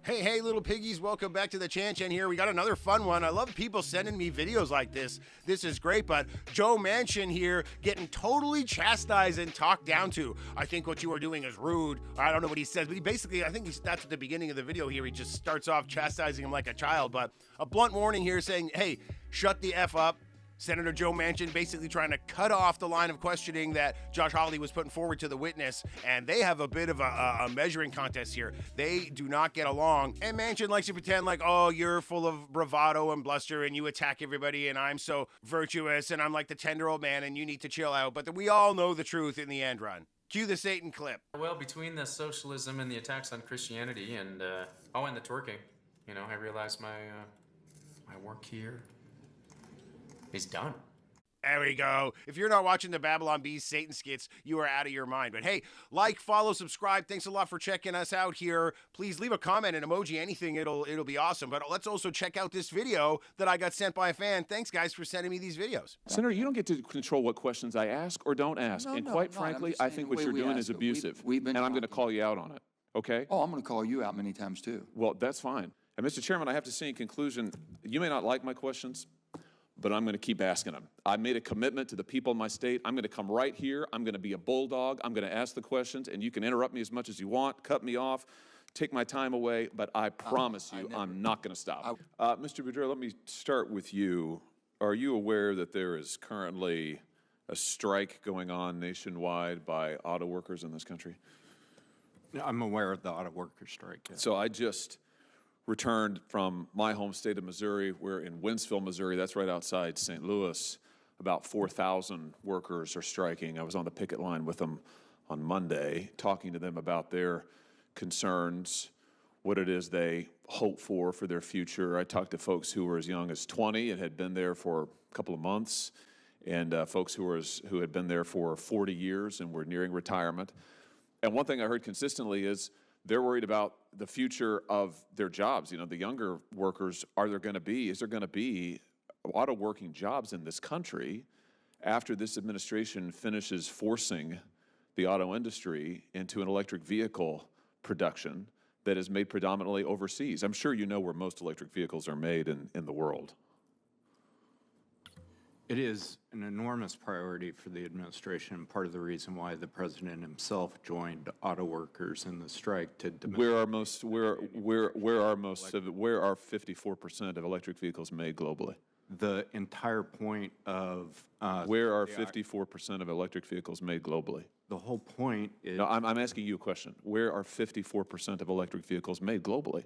Hey, little piggies, welcome back to the Chan here. We got another fun one. I love people sending me videos like this. This is great, but Joe Manchin here getting totally chastised and talked down to. I think what you are doing is rude. I don't know what he says, but he basically, I think that's at the beginning of the video here. He just starts off chastising him like a child, but a blunt warning here saying, hey, shut the F up. Senator Joe Manchin basically trying to cut off the line of questioning that Josh Hawley was putting forward to the witness, and they have a bit of a measuring contest here. They do not get along, and Manchin likes to pretend like, oh, you're full of bravado and bluster, and you attack everybody, and I'm so virtuous, and I'm like the tender old man, and you need to chill out, but we all know the truth in the end run. Cue the Satan clip. Well, between the socialism and the attacks on Christianity and, and the twerking, I realized my work here is done. There we go. If you're not watching the Babylon Bees Satan skits, you are out of your mind. But hey, like, follow, subscribe. Thanks a lot for checking us out here. Please leave a comment, an emoji, anything. It'll be awesome. But let's also check out this video that I got sent by a fan. Thanks, guys, for sending me these videos. Senator, you don't get to control what questions I ask or don't ask. Quite frankly, I think what you're doing is abusive. And I'm going to call you out on it. Okay? Oh, I'm going to call you out many times, too. Well, that's fine. And Mr. Chairman, I have to say in conclusion, you may not like my questions, but I'm going to keep asking them. I made a commitment to the people in my state. I'm going to come right here. I'm going to be a bulldog. I'm going to ask the questions, and you can interrupt me as much as you want, cut me off, take my time away, but I promise you I'm not going to stop. Mr. Boudreaux, let me start with you. Are you aware that there is currently a strike going on nationwide by auto workers in this country? I'm aware of the auto workers strike. Yeah. So I just returned from my home state of Missouri. We're in Wentzville, Missouri. That's right outside St. Louis. About 4,000 workers are striking. I was on the picket line with them on Monday, talking to them about their concerns, what it is they hope for their future. I talked to folks who were as young as 20 and had been there for a couple of months, and folks who had been there for 40 years and were nearing retirement. And one thing I heard consistently is they're worried about the future of their jobs. The younger workers, is there going to be auto working jobs in this country after this administration finishes forcing the auto industry into an electric vehicle production that is made predominantly overseas? I'm sure you know where most electric vehicles are made in the world. It is an enormous priority for the administration, part of the reason why the president himself joined auto workers in the strike to where are 54% of electric vehicles made globally? The entire point of where are 54% of electric vehicles made globally? The whole point is. No, I'm asking you a question. Where are 54% of electric vehicles made globally?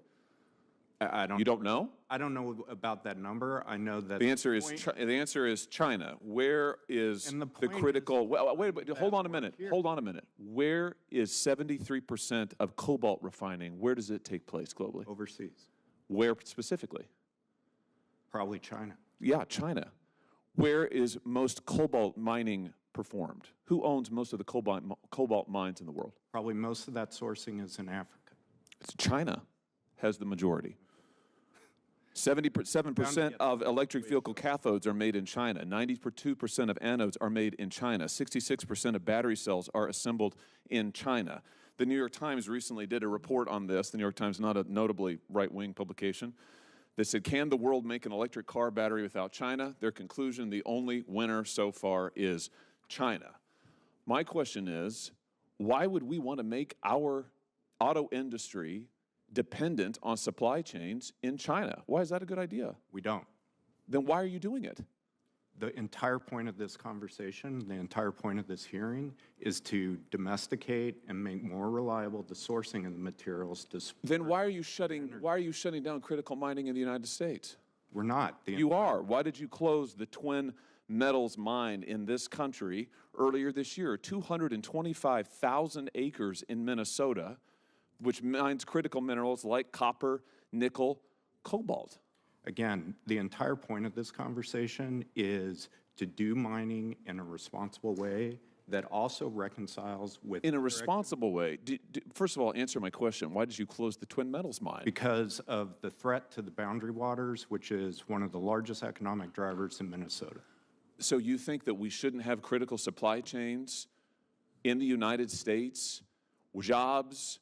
You don't know? I don't know about that number. I know that the answer is China. Where is the critical? Wait, hold on a minute. Hold on a minute. Where is 73% of cobalt refining? Where does it take place globally? Overseas. Where specifically? Probably China. Yeah, China. Where is most cobalt mining performed? Who owns most of the cobalt mines in the world? Probably most of that sourcing is in Africa. It's China has the majority. 77% of electric vehicle cathodes are made in China. 92% of anodes are made in China. 66% of battery cells are assembled in China. The New York Times recently did a report on this. The New York Times, not a notably right-wing publication, that said, can the world make an electric car battery without China? Their conclusion, the only winner so far is China. My question is, why would we want to make our auto industry dependent on supply chains in China? Why is that a good idea? We don't. Then why are you doing it? The entire point of this conversation, the entire point of this hearing is to domesticate and make more reliable the sourcing of the materials to support. Then why are you shutting down critical mining in the United States? We're not. You are. Why did you close the Twin Metals mine in this country earlier this year? 225,000 acres in Minnesota, which mines critical minerals like copper, nickel, cobalt. Again, the entire point of this conversation is to do mining in a responsible way that also reconciles with... In a responsible way. First of all, answer my question. Why did you close the Twin Metals mine? Because of the threat to the boundary waters, which is one of the largest economic drivers in Minnesota. So you think that we shouldn't have critical supply chains in the United States, jobs,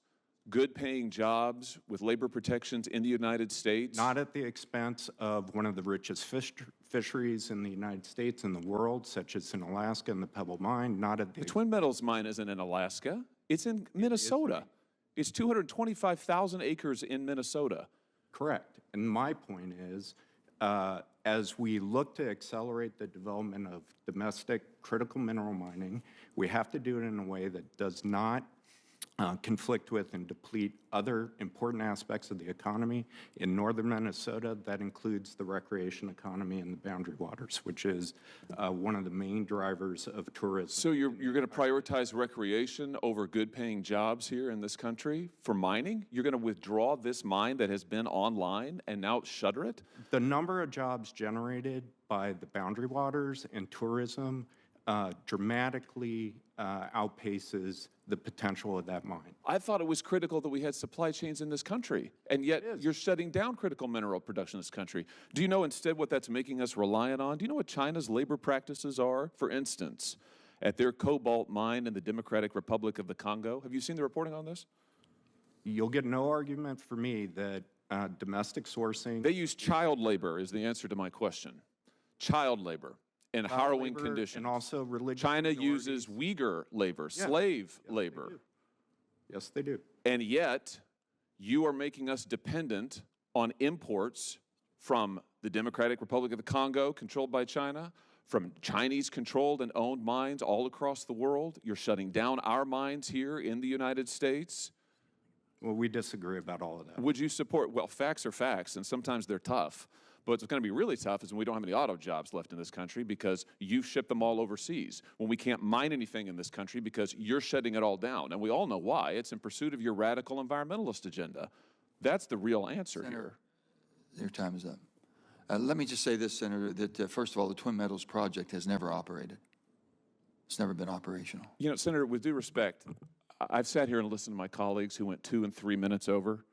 good-paying jobs with labor protections in the United States? Not at the expense of one of the richest fisheries in the United States and the world, such as in Alaska and the Pebble Mine. Not at The Twin Metals mine isn't in Alaska. It's in Minnesota. It's 225,000 acres in Minnesota. Correct. And my point is, as we look to accelerate the development of domestic critical mineral mining, we have to do it in a way that does not conflict with and deplete other important aspects of the economy. In northern Minnesota, that includes the recreation economy and the boundary waters, which is one of the main drivers of tourism. So you're going to prioritize recreation over good-paying jobs here in this country for mining? You're going to withdraw this mine that has been online and now shutter it? The number of jobs generated by the boundary waters and tourism dramatically outpaces the potential of that mine. I thought it was critical that we had supply chains in this country, and yet you're shutting down critical mineral production in this country. Do you know instead what that's making us reliant on? Do you know what China's labor practices are? For instance, at their cobalt mine in the Democratic Republic of the Congo. Have you seen the reporting on this? You'll get no argument for me that domestic sourcing... They use child labor is the answer to my question. Child labor. In harrowing conditions. And also religious China minorities. uses Uyghur labor, slave labor. Yes, they do. And yet, you are making us dependent on imports from the Democratic Republic of the Congo, controlled by China, from Chinese-controlled and owned mines all across the world. You're shutting down our mines here in the United States. Well, we disagree about all of that. Would you support, well, facts are facts, and sometimes they're tough. But what's going to be really tough is when we don't have any auto jobs left in this country because you ship them all overseas. When we can't mine anything in this country because you're shutting it all down. And we all know why. It's in pursuit of your radical environmentalist agenda. That's the real answer here. Your time is up. Let me just say this, Senator, that first of all, the Twin Metals project has never operated. It's never been operational. You know, Senator, with due respect, I've sat here and listened to my colleagues who went 2 and 3 minutes over.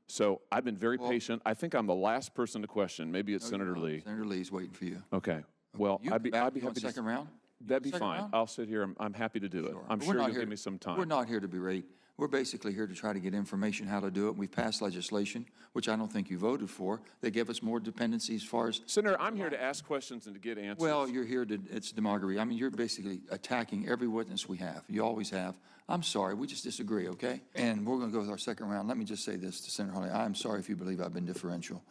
So I've been very patient. I think I'm the last person to question. Maybe it's Senator Lee. Senator Lee's waiting for you. Okay. Well, I'd be happy to. Second round? That'd be Second fine. round? I'll sit here. I'm happy to do it. I'm But sure we're not you'll here- give me some time. We're not here to berate. We're basically here to try to get information how to do it. We've passed legislation, which I don't think you voted for. They give us more dependency as far as, Senator, I'm here to ask questions and to get answers. well, you're here to, it's demagoguery. I mean, you're basically attacking every witness we have. You always have. I'm sorry, we just disagree, okay? And we're going to go with our second round. Let me just say this to Senator Hawley. I'm sorry if you believe I've been differential.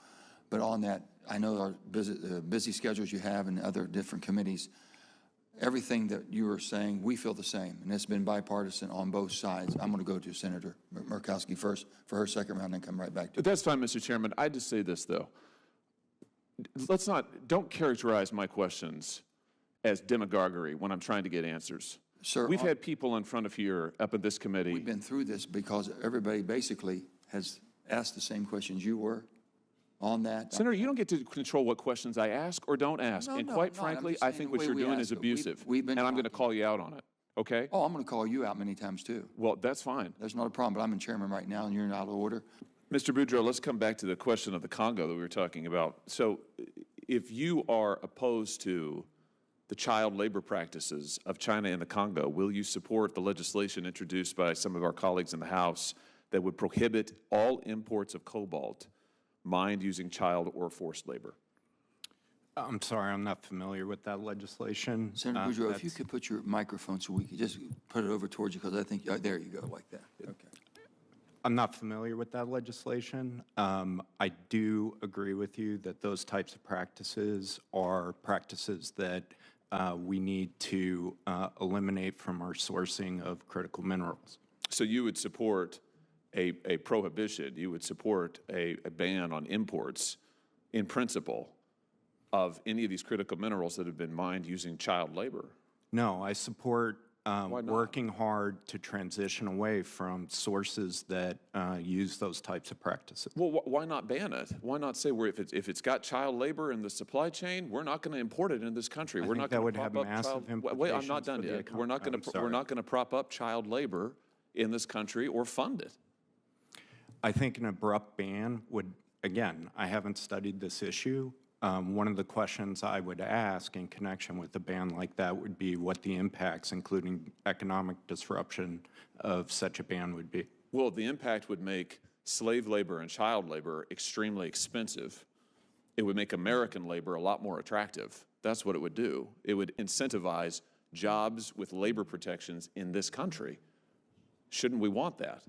But on that, I know our busy schedules you have and other different committees. Everything that you are saying, we feel the same, and it's been bipartisan on both sides. I'm going to go to Senator Murkowski first for her second round, then come right back to you. That's fine, Mr. Chairman. I just say this, though. Don't characterize my questions as demagoguery when I'm trying to get answers. Sir, We've had people in front of here up at this committee. we've been through this because everybody basically has asked the same questions you were on that. Senator, you don't get to control what questions I ask or don't ask. No, and no, quite I'm not. I'm frankly, just I saying think the what way you're we doing ask is it. abusive. We've been and I'm going to talking. call you out on it, okay? Oh, I'm going to call you out many times too. Well, that's fine. There's not a problem, but I'm in chairman right now and you're not out of order. Mr. Boudreaux, let's come back to the question of the Congo that we were talking about. So if you are opposed to the child labor practices of China in the Congo, will you support the legislation introduced by some of our colleagues in the House that would prohibit all imports of cobalt mined using child or forced labor? I'm sorry, I'm not familiar with that legislation. Senator Boudreaux, if you That's- could put your microphone so we could just put it over towards you, because I think, there you go, like that. Okay. I'm not familiar with that legislation. I do agree with you that those types of practices are practices that we need to eliminate from our sourcing of critical minerals. So you would support a prohibition, you would support a ban on imports in principle of any of these critical minerals that have been mined using child labor? No, I support not? working hard to transition away from sources that use those types of practices. Well, why not ban it? Why not say if it's got child labor in the supply chain, we're not going to import it in this country. We're think not that going would to have prop up massive child. Wait, I'm not implications done for the yet. We're not going I'm to sorry. we're not going to prop up child labor in this country or fund it. I think an abrupt ban would, again, I haven't studied this issue. One of the questions I would ask in connection with a ban like that would be what the impacts, including economic disruption, of such a ban would be. Well, the impact would make slave labor and child labor extremely expensive. It would make American labor a lot more attractive. That's what it would do. It would incentivize jobs with labor protections in this country. Shouldn't we want that?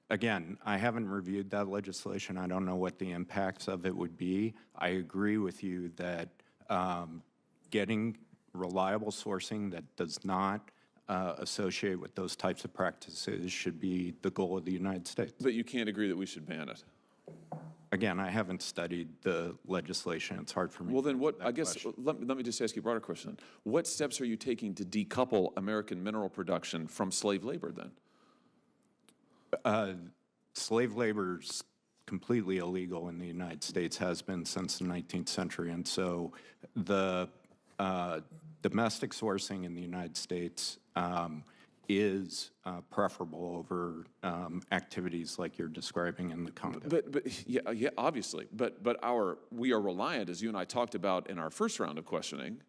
Again, I haven't reviewed that legislation. I don't know what the impacts of it would be. I agree with you that getting reliable sourcing that does not associate with those types of practices should be the goal of the United States. But you can't agree that we should ban it. Again, I haven't studied the legislation. It's hard for me. Well, then what, that I guess, question. let me just ask you a broader question. What steps are you taking to decouple American mineral production from slave labor then? Slave labor is completely illegal in the United States, has been since the 19th century. And so the domestic sourcing in the United States is preferable over activities like you're describing in the Congo. But yeah, obviously. But we are reliant, as you and I talked about in our first round of questioning,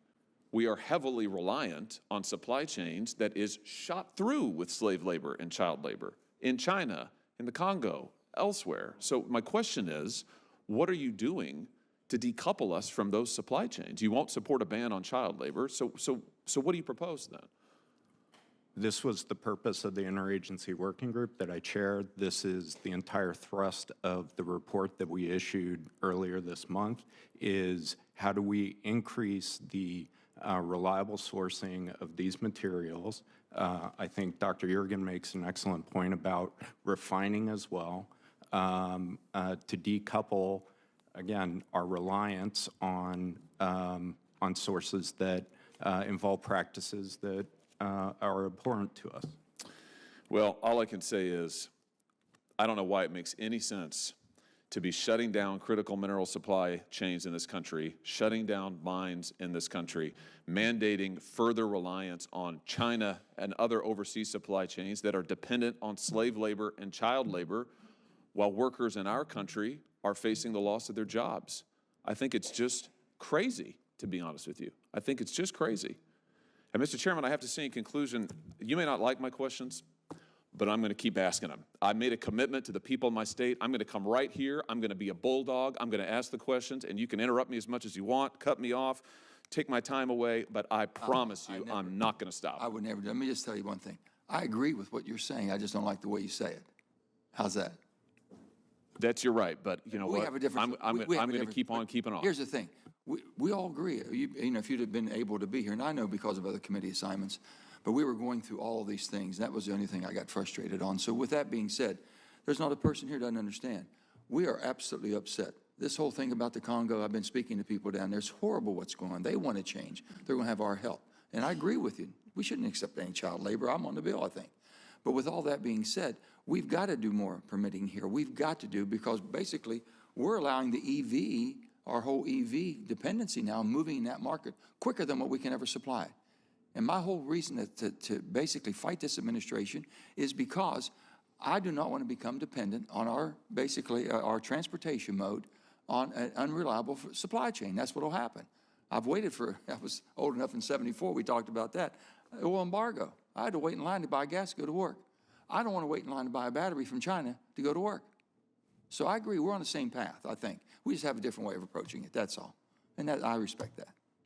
we are heavily reliant on supply chains that is shot through with slave labor and child labor in China, in the Congo, elsewhere. So my question is, what are you doing to decouple us from those supply chains? You won't support a ban on child labor. So what do you propose then? This was the purpose of the interagency working group that I chaired. This is the entire thrust of the report that we issued earlier this month, is how do we increase the reliable sourcing of these materials. I think Dr. Yergin makes an excellent point about refining as well, to decouple, again, our reliance on sources that involve practices that are abhorrent to us. Well, all I can say is, I don't know why it makes any sense to be shutting down critical mineral supply chains in this country, shutting down mines in this country, mandating further reliance on China and other overseas supply chains that are dependent on slave labor and child labor, while workers in our country are facing the loss of their jobs. I think it's just crazy, to be honest with you. I think it's just crazy. And Mr. Chairman, I have to say in conclusion, you may not like my questions, but I'm going to keep asking them. I made a commitment to the people in my state. I'm going to come right here. I'm going to be a bulldog. I'm going to ask the questions, and you can interrupt me as much as you want, cut me off, take my time away, but I promise you I'm not going to stop. I would never do. Let me just tell you one thing. I agree with what you're saying. I just don't like the way you say it. How's that? That's your right, but you know We what? have a different. I'm going to keep on keeping on. Here's the thing. We all agree. You know, if you'd have been able to be here, and I know because of other committee assignments, but we were going through all of these things. That was the only thing I got frustrated on. So with that being said, there's not a person here that doesn't understand. We are absolutely upset. This whole thing about the Congo, I've been speaking to people down there. It's horrible what's going on. They want to change. They're going to have our help. And I agree with you. We shouldn't accept any child labor. I'm on the bill, I think. But with all that being said, we've got to do more permitting here. We've got to do, because basically we're allowing the EV, our whole EV dependency now, moving in that market quicker than what we can ever supply. And my whole reason to basically fight this administration is because I do not want to become dependent on our, basically, our transportation mode on an unreliable supply chain. That's what will happen. I've waited for, I was old enough in '74, we talked about that, oil embargo. I had to wait in line to buy gas to go to work. I don't want to wait in line to buy a battery from China to go to work. So I agree, we're on the same path, I think. We just have a different way of approaching it, that's all. And that, I respect that.